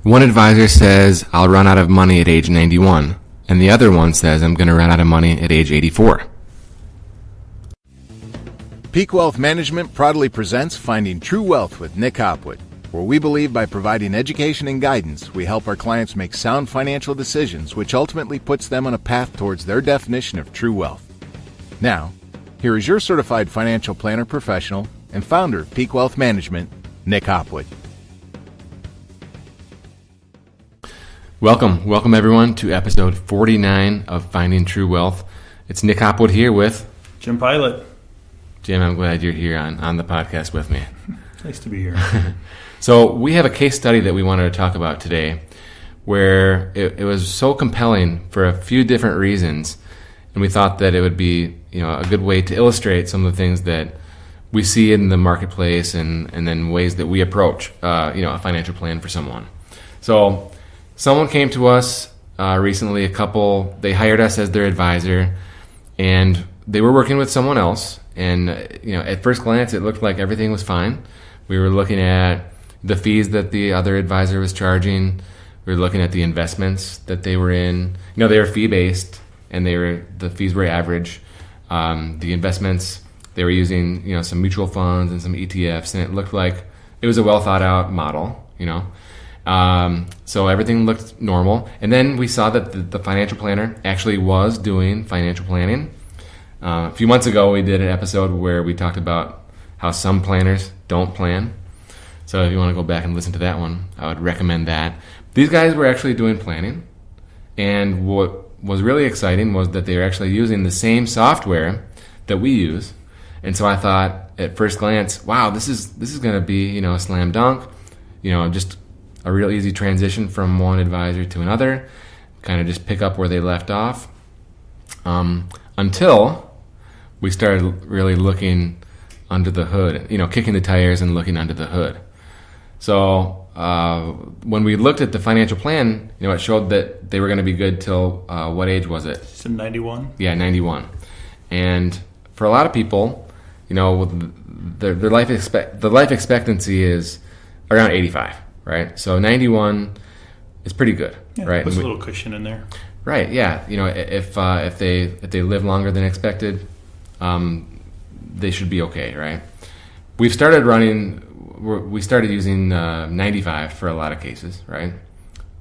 One advisor says, I'll run out of money at age 91, and the other one says, I'm going to run out of money at age 84. Peak Wealth Management proudly presents Finding True Wealth with Nick Hopwood, where we believe by providing education and guidance, we help our clients make sound financial decisions, which ultimately puts them on a path towards their definition of true wealth. Now, here is your certified financial planner professional and founder of Peak Wealth Management, Nick Hopwood. Welcome everyone to episode 49 of Finding True Wealth. It's Nick Hopwood here with Jim Pilat. Jim, I'm glad you're here on the podcast with me. Nice to be here. So we have a case study that we wanted to talk about today where it was so compelling for a few different reasons, and we thought that it would be a good way to illustrate some of the things that we see in the marketplace and then ways that we approach a financial plan for someone. So someone came to us recently, a couple, they hired us as their advisor, and they were working with someone else. And, at first glance, it looked like everything was fine. We were looking at the fees that the other advisor was charging. We were looking at the investments that they were in. They were fee-based, and the fees were average. The investments, they were using, some mutual funds and some ETFs, and it looked like it was a well-thought-out model, So everything looked normal. And then we saw that the financial planner actually was doing financial planning. A few months ago, we did an episode where we talked about how some planners don't plan. So if you want to go back and listen to that one, I would recommend that. These guys were actually doing planning. And what was really exciting was that they were actually using the same software that we use. And so I thought at first glance, wow, this is going to be, a slam dunk, just a real easy transition from one advisor to another, kind of just pick up where they left off. Until we started really looking under the hood, kicking the tires and looking under the hood. So when we looked at the financial plan, it showed that they were going to be good till what age was it? It's 91. Yeah, 91. And for a lot of people, their life expectancy is around 85, right? So 91 is pretty good, right? Puts a little cushion in there. Right. Yeah. If they live longer than expected, they should be okay. Right. We started using 95 for a lot of cases. Right.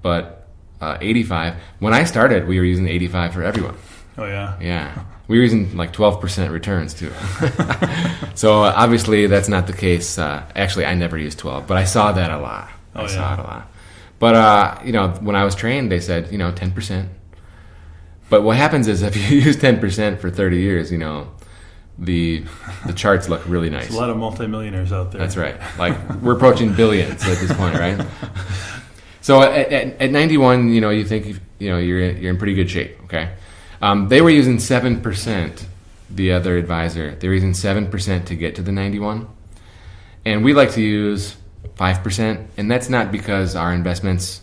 But 85. When I started, we were using 85 for everyone. Oh yeah. Yeah. We were using like 12% returns too. So obviously that's not the case. Actually, I never used 12, but I saw that a lot. I saw it a lot. But when I was trained, they said 10%. But what happens is if you use 10% for 30 years, the charts look really nice. There's a lot of multimillionaires out there. That's right. Like we're approaching billions at this point, right? So at 91, you think you're in pretty good shape. Okay, they were using 7%. The other advisor, they were using 7% to get to the 91, and we like to use 5%, and that's not because our investments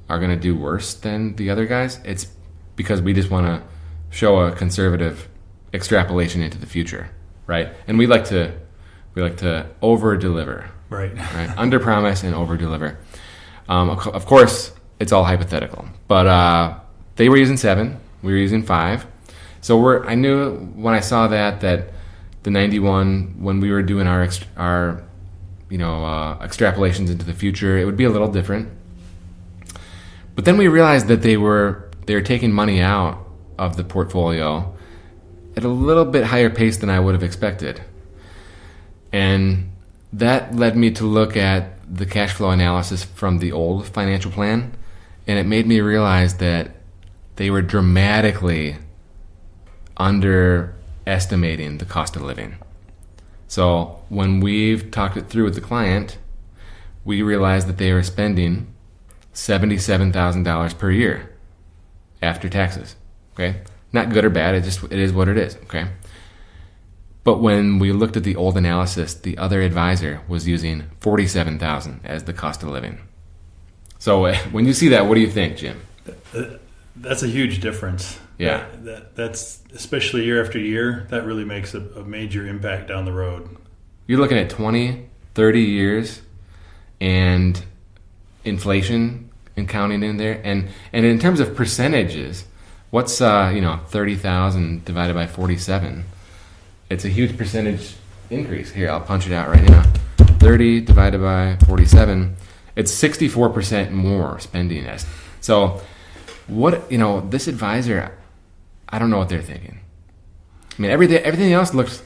are going to do worse than the other guys. It's because we just want to show a conservative extrapolation into the future, right? And we like to over deliver, right? Under promise and over deliver. Of course, it's all hypothetical, but they were using 7, we were using 5. So I knew when I saw that the 91, when we were doing our extrapolations into the future, it would be a little different. But then we realized that they were taking money out of the portfolio at a little bit higher pace than I would have expected. And that led me to look at the cash flow analysis from the old financial plan, and it made me realize that they were dramatically underestimating the cost of living. So when we've talked it through with the client, we realized that they were spending $77,000 per year after taxes. Okay, not good or bad. It is what it is. Okay, but when we looked at the old analysis, the other advisor was using $47,000 as the cost of living. So when you see that, what do you think, Jim? That's a huge difference. Yeah, that's especially year after year. That really makes a major impact down the road. You're looking at 20, 30 years, and inflation and counting in there. And in terms of percentages, what's 30,000 divided by 47? It's a huge percentage increase. Here, I'll punch it out right now. 30 divided by 47, it's 64% more spending. So what, this advisor, I don't know what they're thinking. I mean, everything else looked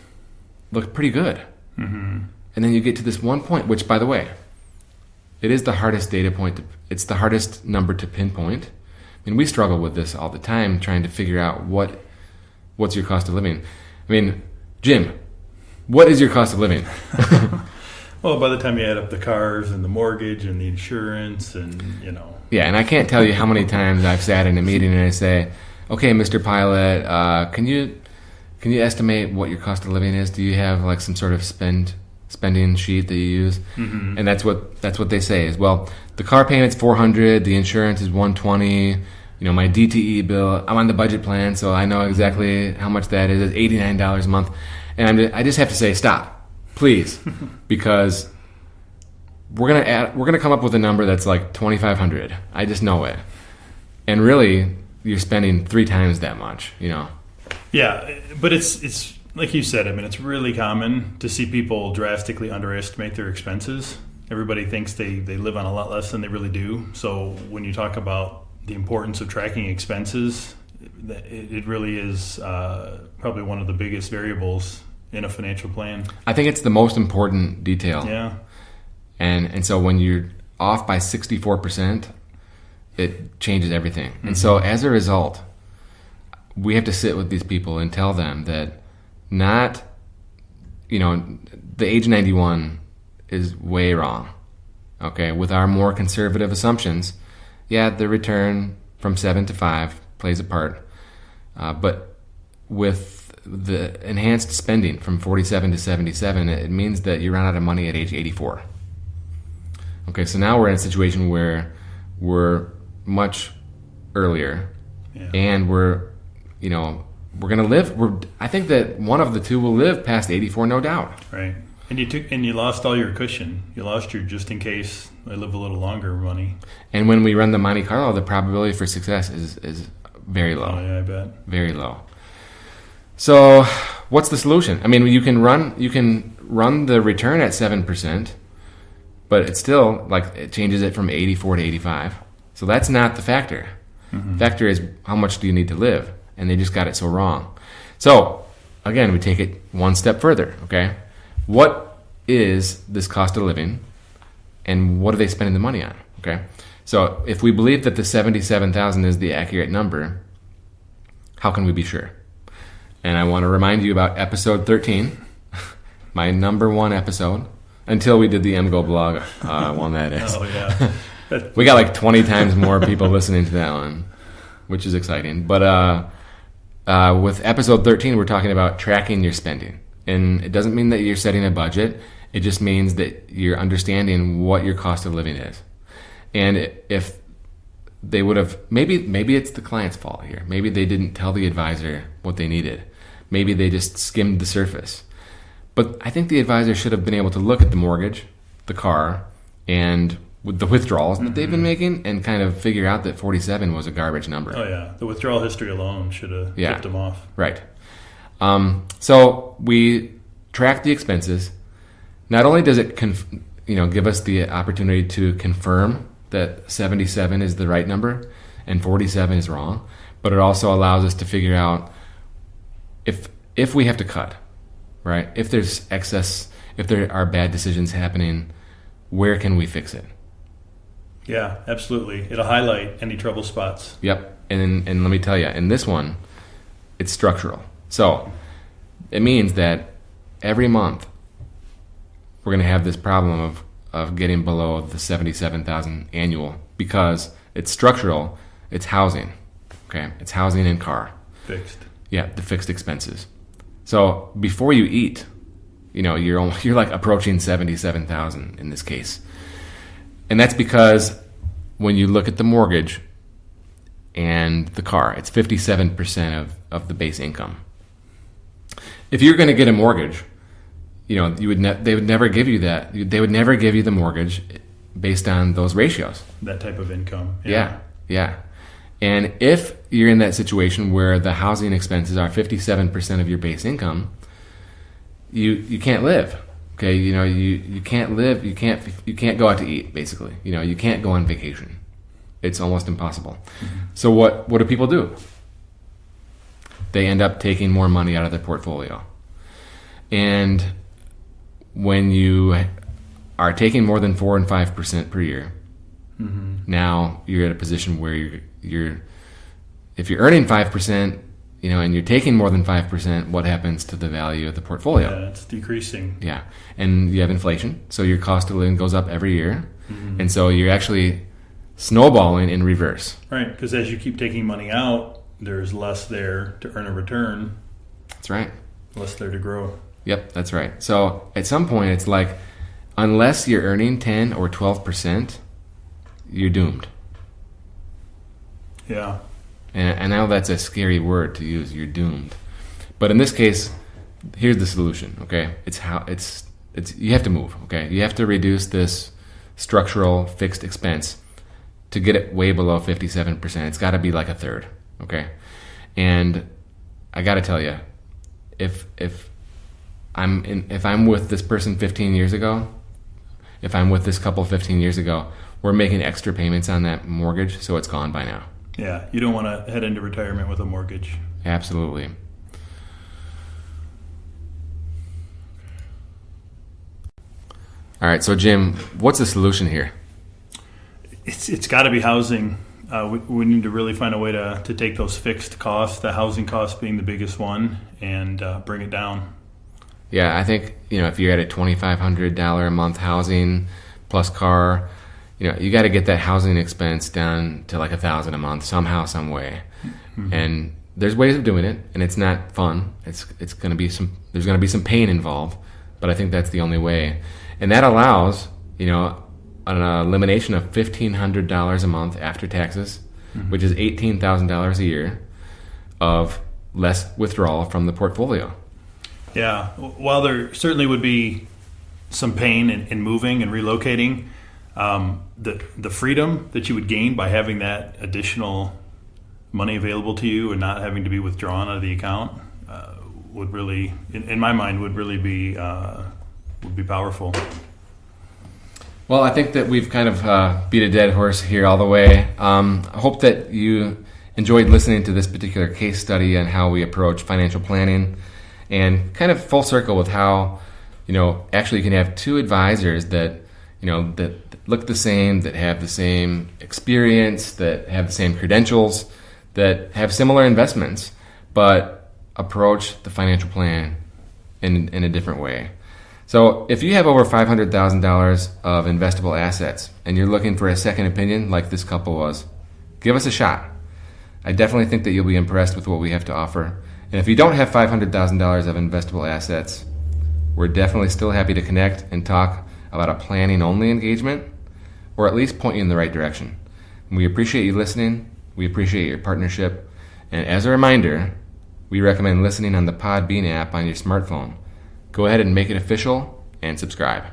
pretty good. Mm-hmm. And then you get to this one point, which, by the way, it is the hardest data point. It's the hardest number to pinpoint. I mean, we struggle with this all the time, trying to figure out what's your cost of living. I mean, Jim, what is your cost of living? Well, by the time you add up the cars and the mortgage and the insurance and, Yeah, and I can't tell you how many times I've sat in a meeting and I say, okay, Mr. Pilat, can you estimate what your cost of living is? Do you have like some sort of spending sheet that you use? Mm-hmm. And that's what they say is, well, the car payment's $400, the insurance is $120, my DTE bill, I'm on the budget plan, so I know exactly how much that is. It's $89 a month. And I just have to say, stop. Please, because we're gonna come up with a number that's like $2,500. I just know it, and really, you're spending 3 times that much. Yeah, but it's like you said. I mean, it's really common to see people drastically underestimate their expenses. Everybody thinks they live on a lot less than they really do. So when you talk about the importance of tracking expenses, it really is probably one of the biggest variables in a financial plan. I think it's the most important detail. Yeah. And so when you're off by 64%, it changes everything. Mm-hmm. And so as a result, we have to sit with these people and tell them that the age 91 is way wrong. Okay, with our more conservative assumptions, the return from 7 to 5 plays a part. But with the enhanced spending from 47 to 77, it means that you run out of money at age 84. Okay, so now we're in a situation where we're much earlier, and we're going to live. I think that one of the two will live past 84, no doubt. Right, and you lost all your cushion. You lost your just in case I live a little longer money. And when we run the Monte Carlo, the probability for success is very low. Oh yeah, I bet. Very low. So, what's the solution? I mean, you can run the return at 7%, but it's still it changes it from 84 to 85. So that's not the factor. Mm-hmm. The factor is how much do you need to live, and they just got it so wrong. So, again, we take it one step further. Okay, what is this cost of living, and what are they spending the money on? Okay, so if we believe that the 77,000 is the accurate number, how can we be sure? And I want to remind you about episode 13, my number 1 episode, until we did the MGO blog one, that is. Oh, yeah. We got like 20 times more people listening to that one, which is exciting. But with episode 13, we're talking about tracking your spending. And it doesn't mean that you're setting a budget. It just means that you're understanding what your cost of living is. And if they would have, maybe it's the client's fault here. Maybe they didn't tell the advisor what they needed. Maybe they just skimmed the surface. But I think the advisor should have been able to look at the mortgage, the car, and with the withdrawals that they've been making and kind of figure out that 47 was a garbage number. Oh, yeah. The withdrawal history alone should have tipped them off. Right. So we track the expenses. Not only does it give us the opportunity to confirm that 77 is the right number and 47 is wrong, but it also allows us to figure out if we have to cut, right? If there's excess, if there are bad decisions happening, where can we fix it? Yeah, absolutely. It'll highlight any trouble spots. Yep. And let me tell you, in this one, it's structural. So it means that every month we're going to have this problem of getting below the 77,000 annual because it's structural. It's housing. Okay, it's housing and car. Fixed. Yeah, the fixed expenses. So before you eat, you're like approaching 77,000 in this case, and that's because when you look at the mortgage and the car, it's 57% of the base income. If you're going to get a mortgage, they would never give you that. They would never give you the mortgage based on those ratios. That type of income. Yeah. And if you're in that situation where the housing expenses are 57% of your base income, you can't live. Okay, you can't live. You can't go out to eat. Basically, you can't go on vacation. It's almost impossible. Mm-hmm. So what do people do? They end up taking more money out of their portfolio. And when you are taking more than 4 and 5% per year, now you're at a position where you're if you're earning 5%, and you're taking more than 5%, what happens to the value of the portfolio? Yeah, it's decreasing. Yeah, and you have inflation, so your cost of living goes up every year, and so you're actually snowballing in reverse. Right, because as you keep taking money out, there's less there to earn a return. That's right. Less there to grow. Yep, that's right. So at some point, it's like, unless you're earning 10 or 12%, you're doomed. Yeah. And I know that's a scary word to use. You're doomed. But in this case, here's the solution. Okay, it's you have to move. Okay, you have to reduce this structural fixed expense to get it way below 57%. It's got to be like a third. Okay, and I got to tell you, if I'm with this person 15 years ago, if I'm with this couple 15 years ago, we're making extra payments on that mortgage, so it's gone by now. Yeah, you don't want to head into retirement with a mortgage. Absolutely. All right, so Jim, what's the solution here? It's got to be housing. We need to really find a way to take those fixed costs, the housing cost being the biggest one, and bring it down. Yeah, I think, if you're at a $2,500 a month housing plus car, you got to get that housing expense down to like $1,000 a month somehow, some way. Mm-hmm. And there's ways of doing it, and it's not fun. It's going to be there's going to be some pain involved, but I think that's the only way. And that allows, an elimination of $1,500 a month after taxes, which is $18,000 a year of less withdrawal from the portfolio. Yeah, while there certainly would be some pain in moving and relocating, the freedom that you would gain by having that additional money available to you and not having to be withdrawn out of the account would really, in my mind, would be powerful. Well, I think that we've kind of beat a dead horse here all the way. I hope that you enjoyed listening to this particular case study on how we approach financial planning, and kind of full circle with how, actually you can have two advisors that, that look the same, that have the same experience, that have the same credentials, that have similar investments, but approach the financial plan in a different way. So if you have over $500,000 of investable assets and you're looking for a second opinion like this couple was, give us a shot. I definitely think that you'll be impressed with what we have to offer. And if you don't have $500,000 of investable assets, we're definitely still happy to connect and talk about a planning-only engagement, or at least point you in the right direction. And we appreciate you listening. We appreciate your partnership. And as a reminder, we recommend listening on the Podbean app on your smartphone. Go ahead and make it official and subscribe.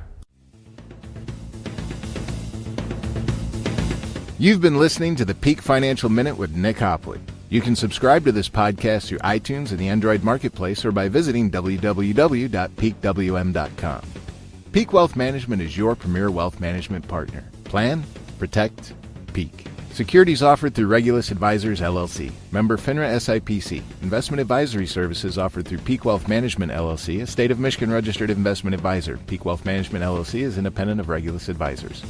You've been listening to the Peak Financial Minute with Nick Hopwood. You can subscribe to this podcast through iTunes and the Android Marketplace, or by visiting www.peakwm.com. Peak Wealth Management is your premier wealth management partner. Plan, protect, peak. Securities offered through Regulus Advisors, LLC. Member FINRA SIPC. Investment advisory services offered through Peak Wealth Management, LLC, a state of Michigan registered investment advisor. Peak Wealth Management, LLC is independent of Regulus Advisors.